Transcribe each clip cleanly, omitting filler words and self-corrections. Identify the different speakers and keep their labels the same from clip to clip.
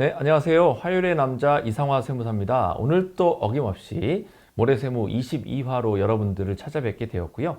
Speaker 1: 네, 안녕하세요. 화요일의 남자 이상화 세무사입니다. 오늘 또 어김없이 모래세무 22화로 여러분들을 찾아뵙게 되었고요.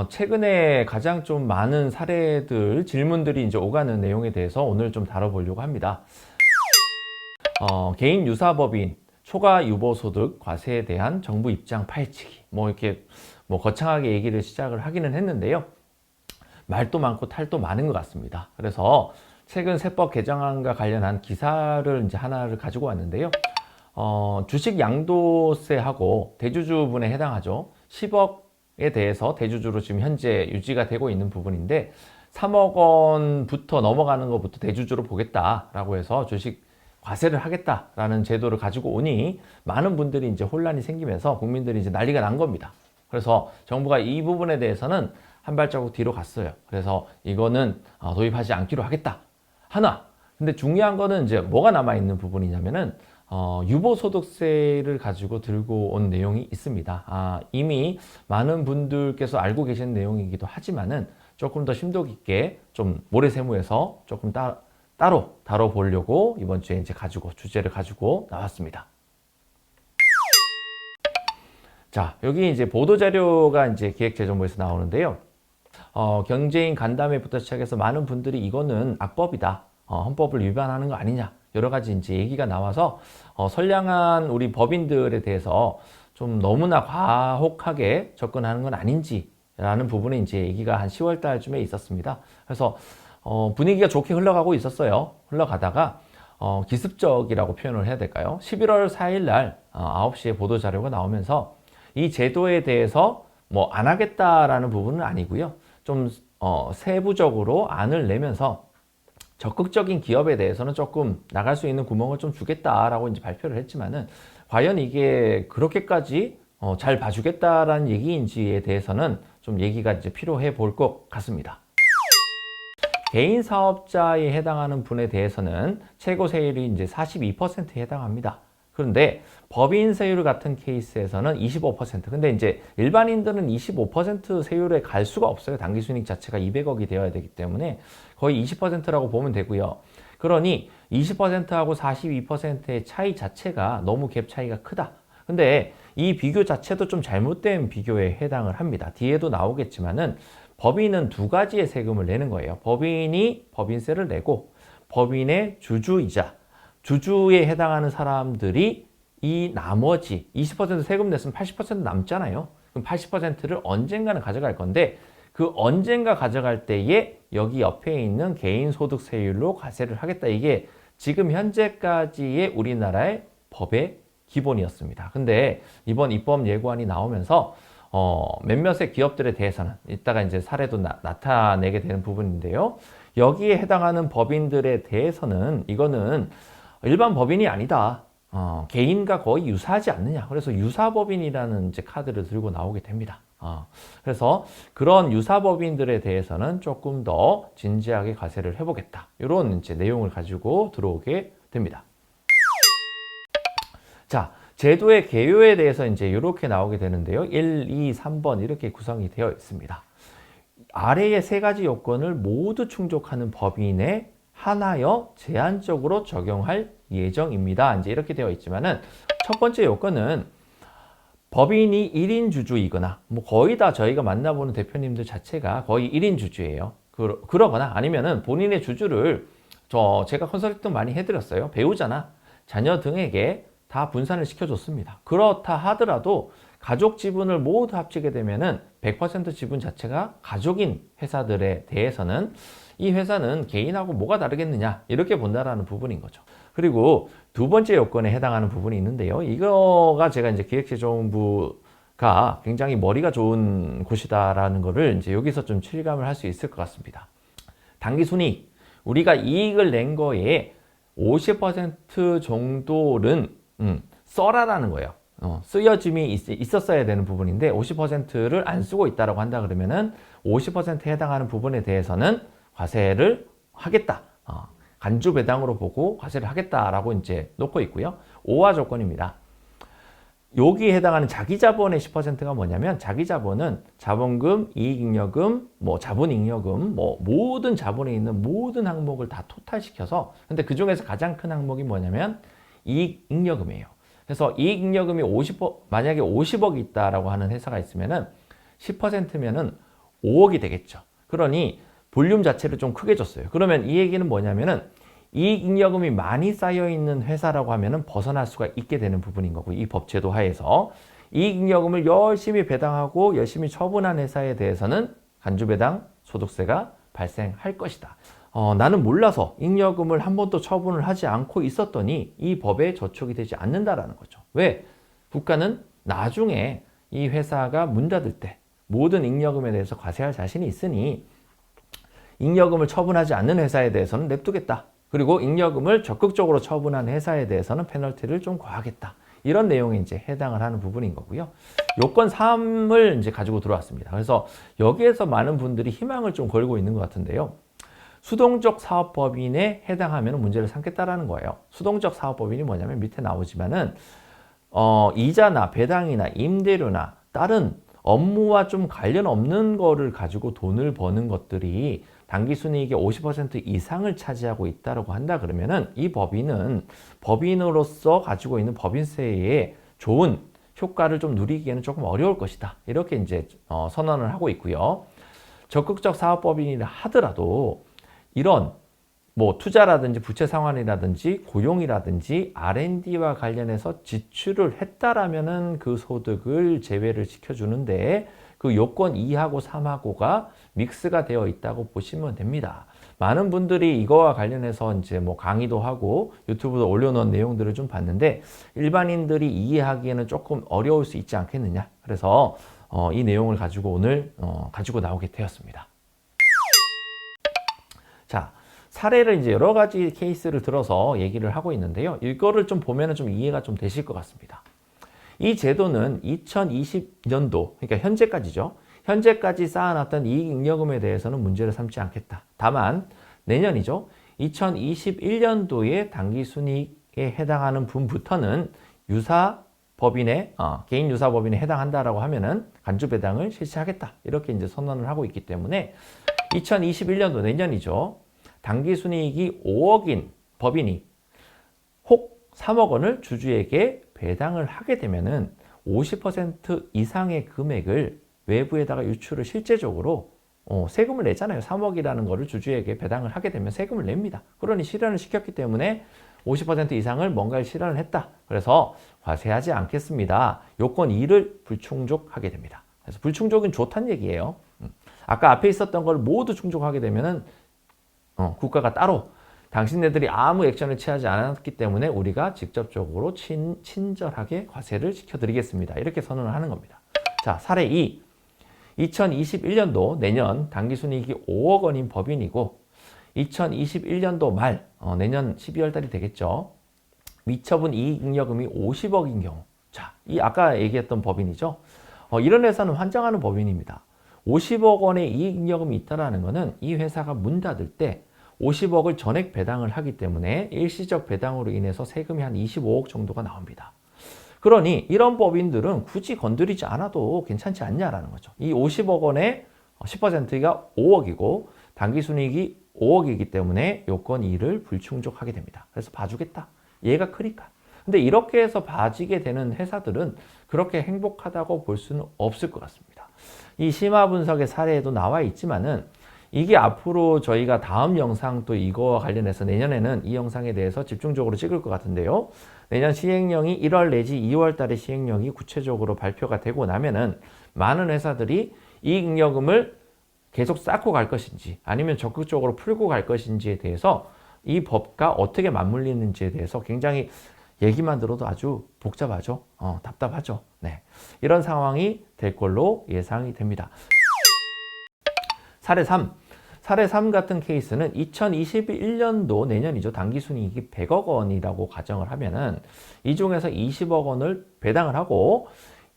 Speaker 1: 최근에 가장 좀 많은 사례들, 질문들이 이제 오가는 내용에 대해서 오늘 좀 다뤄보려고 합니다. 개인 유사법인 초과 유보소득 과세에 대한 정부 입장 파헤치기. 이렇게 거창하게 얘기를 시작을 하기는 했는데요. 말도 많고 탈도 많은 것 같습니다. 그래서 최근 세법 개정안과 관련한 기사를 이제 하나를 가지고 왔는데요. 주식 양도세하고 대주주분에 해당하죠. 10억에 대해서 대주주로 지금 현재 유지가 되고 있는 부분인데 3억 원부터 넘어가는 것부터 대주주로 보겠다라고 해서 주식 과세를 하겠다라는 제도를 가지고 오니 많은 분들이 이제 혼란이 생기면서 국민들이 이제 난리가 난 겁니다. 그래서 정부가 이 부분에 대해서는 한 발자국 뒤로 갔어요. 그래서 이거는 도입하지 않기로 하겠다. 하나. 근데 중요한 거는 이제 뭐가 남아있는 부분이냐면은, 유보소득세를 가지고 들고 온 내용이 있습니다. 이미 많은 분들께서 알고 계신 내용이기도 하지만은 조금 더 심도 깊게 좀 모래세무에서 조금 따로 다뤄보려고 이번 주에 이제 주제를 가지고 나왔습니다. 자, 여기 이제 보도자료가 이제 기획재정부에서 나오는데요. 경제인 간담회부터 시작해서 많은 분들이 이거는 악법이다. 헌법을 위반하는 거 아니냐. 여러 가지 이제 얘기가 나와서, 선량한 우리 법인들에 대해서 좀 너무나 과혹하게 접근하는 건 아닌지라는 부분에 이제 얘기가 한 10월 달쯤에 있었습니다. 그래서, 분위기가 좋게 흘러가고 있었어요. 흘러가다가, 기습적이라고 표현을 해야 될까요? 11월 4일 날 9시에 보도자료가 나오면서 이 제도에 대해서 안 하겠다라는 부분은 아니고요. 좀 세부적으로 안을 내면서 적극적인 기업에 대해서는 조금 나갈 수 있는 구멍을 좀 주겠다라고 이제 발표를 했지만은 과연 이게 그렇게까지 잘 봐주겠다라는 얘기인지에 대해서는 좀 얘기가 이제 필요해 볼 것 같습니다. 개인 사업자에 해당하는 분에 대해서는 최고 세율이 이제 42%에 해당합니다. 그런데 법인 세율 같은 케이스에서는 25%. 근데 이제 일반인들은 25% 세율에 갈 수가 없어요. 당기순이익 자체가 200억이 되어야 되기 때문에 거의 20%라고 보면 되고요. 그러니 20%하고 42%의 차이 자체가 너무 갭 차이가 크다. 근데 이 비교 자체도 좀 잘못된 비교에 해당을 합니다. 뒤에도 나오겠지만은 법인은 두 가지의 세금을 내는 거예요. 법인이 법인세를 내고 법인의 주주이자 주주에 해당하는 사람들이 이 나머지 20% 세금 냈으면 80% 남잖아요. 그럼 80%를 언젠가는 가져갈 건데 그 언젠가 가져갈 때에 여기 옆에 있는 개인소득세율로 과세를 하겠다. 이게 지금 현재까지의 우리나라의 법의 기본이었습니다. 근데 이번 입법 예고안이 나오면서 몇몇의 기업들에 대해서는 이따가 이제 사례도 나타내게 되는 부분인데요. 여기에 해당하는 법인들에 대해서는 이거는 일반 법인이 아니다. 개인과 거의 유사하지 않느냐. 그래서 유사법인이라는 이제 카드를 들고 나오게 됩니다. 그래서 그런 유사법인들에 대해서는 조금 더 진지하게 과세를 해보겠다. 이런 이제 내용을 가지고 들어오게 됩니다. 자, 제도의 개요에 대해서 이제 이렇게 나오게 되는데요. 1, 2, 3번 이렇게 구성이 되어 있습니다. 아래의 세 가지 요건을 모두 충족하는 법인에 하나여 제한적으로 적용할 예정입니다. 이제 이렇게 되어 있지만은 첫 번째 요건은 법인이 1인 주주이거나 거의 다 저희가 만나보는 대표님들 자체가 거의 1인 주주예요. 그러거나 아니면은 본인의 주주를 제가 컨설팅 많이 해드렸어요. 배우자나 자녀 등에게 다 분산을 시켜줬습니다. 그렇다 하더라도 가족 지분을 모두 합치게 되면은 100% 지분 자체가 가족인 회사들에 대해서는 이 회사는 개인하고 뭐가 다르겠느냐 이렇게 본다라는 부분인 거죠. 그리고 두 번째 요건에 해당하는 부분이 있는데요. 이거가 제가 이제 기획재정부가 굉장히 머리가 좋은 곳이다라는 거를 이제 여기서 좀 실감을 할 수 있을 것 같습니다. 당기순이익, 우리가 이익을 낸 거에 50% 정도는 써라라는 거예요. 쓰여짐이 있었어야 되는 부분인데 50%를 안 쓰고 있다라고 한다 그러면은 50%에 해당하는 부분에 대해서는 과세를 하겠다. 간주 배당으로 보고 과세를 하겠다라고 이제 놓고 있고요. 5화 조건입니다. 여기에 해당하는 자기 자본의 10%가 뭐냐면 자기 자본은 자본금, 이익잉여금, 뭐 자본잉여금, 뭐 모든 자본에 있는 모든 항목을 다 토탈시켜서 근데 그 중에서 가장 큰 항목이 뭐냐면 이익잉여금이에요. 그래서 이익잉여금이 만약에 50억이 있다라고 하는 회사가 있으면은 10%면은 5억이 되겠죠. 그러니 볼륨 자체를 좀 크게 줬어요. 그러면 이 얘기는 뭐냐면은 이익잉여금이 많이 쌓여있는 회사라고 하면은 벗어날 수가 있게 되는 부분인 거고 이 법제도 하에서 이익잉여금을 열심히 배당하고 열심히 처분한 회사에 대해서는 간주배당 소득세가 발생할 것이다. 나는 몰라서 잉여금을 한 번도 처분을 하지 않고 있었더니 이 법에 저촉이 되지 않는다라는 거죠. 왜? 국가는 나중에 이 회사가 문 닫을 때 모든 잉여금에 대해서 과세할 자신이 있으니 잉여금을 처분하지 않는 회사에 대해서는 냅두겠다. 그리고 잉여금을 적극적으로 처분한 회사에 대해서는 페널티를 좀 과하겠다. 이런 내용에 이제 해당을 하는 부분인 거고요. 요건 3을 이제 가지고 들어왔습니다. 그래서 여기에서 많은 분들이 희망을 좀 걸고 있는 것 같은데요. 수동적 사업법인에 해당하면 문제를 삼겠다라는 거예요. 수동적 사업법인이 뭐냐면 밑에 나오지만은 이자나 배당이나 임대료나 다른 업무와 좀 관련 없는 거를 가지고 돈을 버는 것들이 당기순이익의 50% 이상을 차지하고 있다고 한다 그러면은 이 법인은 법인으로서 가지고 있는 법인세에 좋은 효과를 좀 누리기에는 조금 어려울 것이다. 이렇게 이제 선언을 하고 있고요. 적극적 사업법인이라 하더라도 이런 뭐 투자라든지 부채 상환이라든지 고용이라든지 R&D와 관련해서 지출을 했다라면은 그 소득을 제외를 시켜주는데 그 요건 2하고 3하고가 믹스가 되어 있다고 보시면 됩니다. 많은 분들이 이거와 관련해서 이제 뭐 강의도 하고 유튜브도 올려놓은 내용들을 좀 봤는데 일반인들이 이해하기에는 조금 어려울 수 있지 않겠느냐. 그래서 이 내용을 가지고 오늘 가지고 나오게 되었습니다. 자, 사례를 이제 여러 가지 케이스를 들어서 얘기를 하고 있는데요. 이거를 좀 보면은 좀 이해가 좀 되실 것 같습니다. 이 제도는 2020년도, 그러니까 현재까지죠. 현재까지 쌓아놨던 이익잉여금에 대해서는 문제를 삼지 않겠다. 다만 내년이죠. 2021년도에 당기순이익에 해당하는 분부터는 유사법인에 개인 유사법인에 해당한다라고 하면은 간주배당을 실시하겠다. 이렇게 이제 선언을 하고 있기 때문에 2021년도 내년이죠. 당기순이익이 5억인 법인이 혹 3억 원을 주주에게 배당을 하게 되면은 50% 이상의 금액을 외부에다가 유출을 실제적으로 세금을 내잖아요. 3억이라는 거를 주주에게 배당을 하게 되면 세금을 냅니다. 그러니 실현을 시켰기 때문에 50% 이상을 뭔가를 실현을 했다. 그래서 과세하지 않겠습니다. 요건 2를 불충족하게 됩니다. 그래서 불충족은 좋다는 얘기예요. 아까 앞에 있었던 걸 모두 충족하게 되면은 국가가 따로 당신네들이 아무 액션을 취하지 않았기 때문에 우리가 직접적으로 친절하게 과세를 시켜드리겠습니다. 이렇게 선언을 하는 겁니다. 자, 사례 2. 2021년도 내년 당기순이익이 5억 원인 법인이고 2021년도 말 내년 12월 달이 되겠죠. 미처분 이익잉여금이 50억인 경우 자, 이 아까 얘기했던 법인이죠. 이런 회사는 환장하는 법인입니다. 50억 원의 이익잉여금이 있다는 것은 이 회사가 문 닫을 때 50억을 전액 배당을 하기 때문에 일시적 배당으로 인해서 세금이 한 25억 정도가 나옵니다. 그러니 이런 법인들은 굳이 건드리지 않아도 괜찮지 않냐라는 거죠. 이 50억 원의 10%가 5억이고 당기순이익이 5억이기 때문에 요건 2를 불충족하게 됩니다. 그래서 봐주겠다. 얘가 크니까. 근데 이렇게 해서 봐지게 되는 회사들은 그렇게 행복하다고 볼 수는 없을 것 같습니다. 이 심화 분석의 사례에도 나와 있지만은 이게 앞으로 저희가 다음 영상 또 이거와 관련해서 내년에는 이 영상에 대해서 집중적으로 찍을 것 같은데요. 내년 시행령이 1월 내지 2월 달에 시행령이 구체적으로 발표가 되고 나면은 많은 회사들이 이익잉여금을 계속 쌓고 갈 것인지 아니면 적극적으로 풀고 갈 것인지에 대해서 이 법과 어떻게 맞물리는지에 대해서 굉장히 얘기만 들어도 아주 복잡하죠. 답답하죠. 네. 이런 상황이 될 걸로 예상이 됩니다. 사례 3. 사례 3 같은 케이스는 2021년도 내년이죠. 당기순이익이 100억 원이라고 가정을 하면은 이 중에서 20억 원을 배당을 하고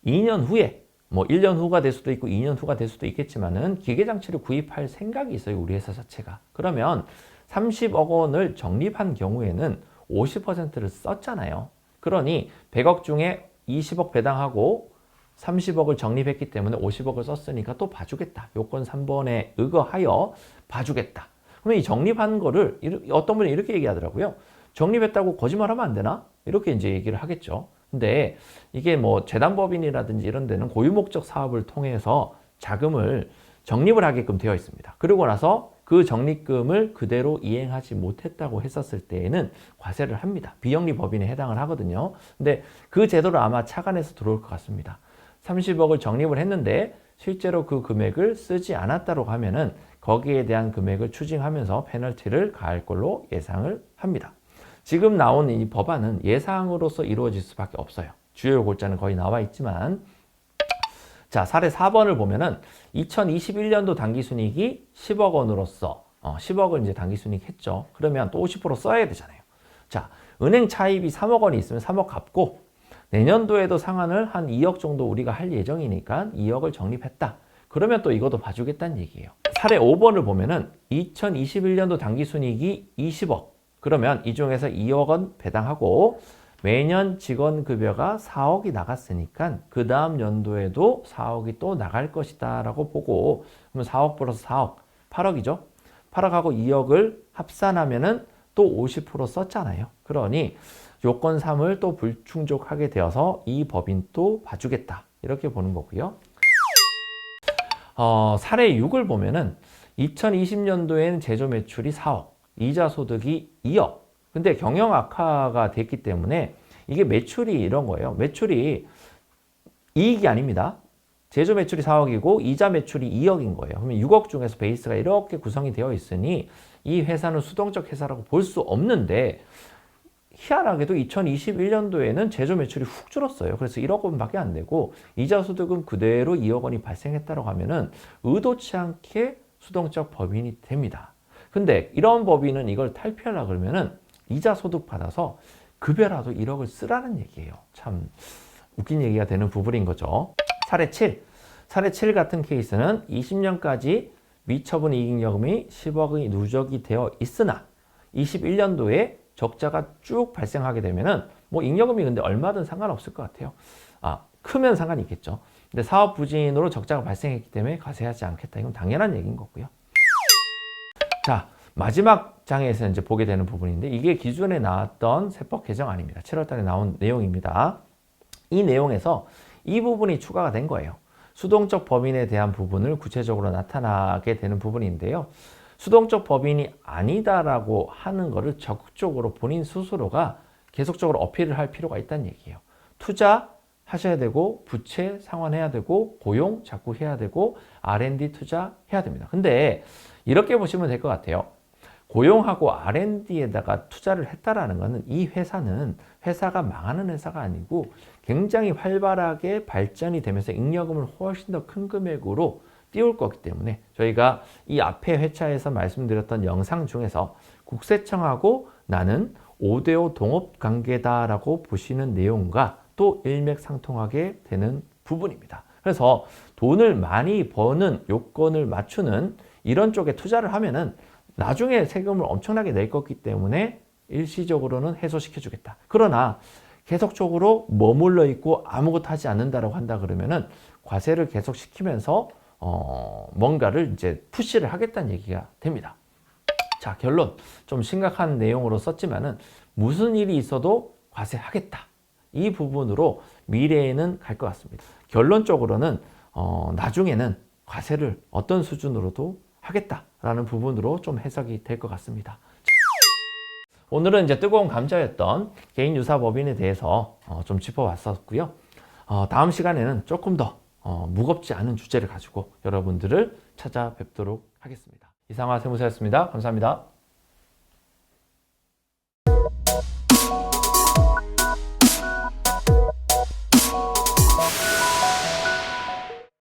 Speaker 1: 2년 후에 뭐 1년 후가 될 수도 있고 2년 후가 될 수도 있겠지만은 기계장치를 구입할 생각이 있어요. 우리 회사 자체가. 그러면 30억 원을 적립한 경우에는 50%를 썼잖아요. 그러니 100억 중에 20억 배당하고 30억을 적립했기 때문에 50억을 썼으니까 또 봐주겠다. 요건 3번에 의거하여 봐주겠다. 그러면 이 적립한 거를 어떤 분이 이렇게 얘기하더라고요. 적립했다고 거짓말하면 안 되나? 이렇게 이제 얘기를 하겠죠. 근데 이게 뭐 재단법인이라든지 이런 데는 고유목적 사업을 통해서 자금을 적립을 하게끔 되어 있습니다. 그러고 나서 그 적립금을 그대로 이행하지 못했다고 했었을 때에는 과세를 합니다. 비영리 법인에 해당을 하거든요. 근데 그 제도를 아마 착안해서 들어올 것 같습니다. 30억을 적립을 했는데 실제로 그 금액을 쓰지 않았다고 하면은 거기에 대한 금액을 추징하면서 페널티를 가할 걸로 예상을 합니다. 지금 나온 이 법안은 예상으로서 이루어질 수밖에 없어요. 주요 골자는 거의 나와 있지만, 자, 사례 4번을 보면은 2021년도 당기순이익이 10억 원으로서 10억을 이제 당기순이익 했죠. 그러면 또 50% 써야 되잖아요. 자, 은행 차입이 3억 원이 있으면 3억 갚고 내년도에도 상환을 한 2억 정도 우리가 할 예정이니까 2억을 적립했다. 그러면 또 이것도 봐주겠다는 얘기예요. 사례 5번을 보면은 2021년도 당기순이익이 20억. 그러면 이 중에서 2억 원 배당하고 매년 직원급여가 4억이 나갔으니까 그 다음 연도에도 4억이 또 나갈 것이다 라고 보고, 그러면 4억 플러스 4억, 8억이죠. 8억하고 2억을 합산하면은 또 50% 썼잖아요. 그러니 요건 3을 또 불충족하게 되어서 이 법인 또 봐주겠다. 이렇게 보는 거고요. 사례 6을 보면은 2020년도에는 제조 매출이 4억, 이자 소득이 2억. 근데 경영 악화가 됐기 때문에 이게 매출이 이런 거예요. 매출이 이익이 아닙니다. 제조 매출이 4억이고 이자 매출이 2억인 거예요. 그러면 6억 중에서 베이스가 이렇게 구성이 되어 있으니 이 회사는 수동적 회사라고 볼 수 없는데, 희한하게도 2021년도에는 제조 매출이 훅 줄었어요. 그래서 1억 원밖에 안 되고 이자 소득은 그대로 2억 원이 발생했다고 하면은 의도치 않게 수동적 법인이 됩니다. 근데 이런 법인은 이걸 탈피하려고 그러면은 이자 소득 받아서 급여라도 1억을 쓰라는 얘기예요. 참 웃긴 얘기가 되는 부분인 거죠. 사례 7. 사례 7 같은 케이스는 20년까지 미처분 이익여금이 10억의 누적이 되어 있으나 21년도에 적자가 쭉 발생하게 되면은 뭐 잉여금이 근데 얼마든 상관없을 것 같아요. 크면 상관이 있겠죠. 근데 사업 부진으로 적자가 발생했기 때문에 과세하지 않겠다. 이건 당연한 얘기인 거고요. 자, 마지막 장에서 이제 보게 되는 부분인데, 이게 기존에 나왔던 세법 개정안입니다. 7월 달에 나온 내용입니다. 이 내용에서 이 부분이 추가가 된 거예요. 수동적 법인에 대한 부분을 구체적으로 나타나게 되는 부분인데요. 수동적 법인이 아니다라고 하는 거를 적극적으로 본인 스스로가 계속적으로 어필을 할 필요가 있다는 얘기예요. 투자하셔야 되고, 부채 상환해야 되고, 고용 자꾸 해야 되고, R&D 투자해야 됩니다. 근데 이렇게 보시면 될 것 같아요. 고용하고 R&D에다가 투자를 했다라는 것은 이 회사는 회사가 망하는 회사가 아니고 굉장히 활발하게 발전이 되면서 잉여금을 훨씬 더 큰 금액으로 띄울 거기 때문에, 저희가 이 앞에 회차에서 말씀드렸던 영상 중에서 국세청하고 나는 5대5 동업관계다라고 보시는 내용과 또 일맥상통하게 되는 부분입니다. 그래서 돈을 많이 버는 요건을 맞추는 이런 쪽에 투자를 하면은 나중에 세금을 엄청나게 낼 거기 때문에 일시적으로는 해소시켜 주겠다. 그러나 계속적으로 머물러 있고 아무것도 하지 않는다라고 한다 그러면은 과세를 계속 시키면서 뭔가를 이제 푸시를 하겠다는 얘기가 됩니다. 자, 결론. 좀 심각한 내용으로 썼지만은 무슨 일이 있어도 과세하겠다. 이 부분으로 미래에는 갈 것 같습니다. 결론적으로는 나중에는 과세를 어떤 수준으로도 하겠다라는 부분으로 좀 해석이 될 것 같습니다. 오늘은 이제 뜨거운 감자였던 개인유사법인에 대해서 좀 짚어봤었고요. 다음 시간에는 조금 더 무겁지 않은 주제를 가지고 여러분들을 찾아뵙도록 하겠습니다. 이상화 세무사였습니다. 감사합니다.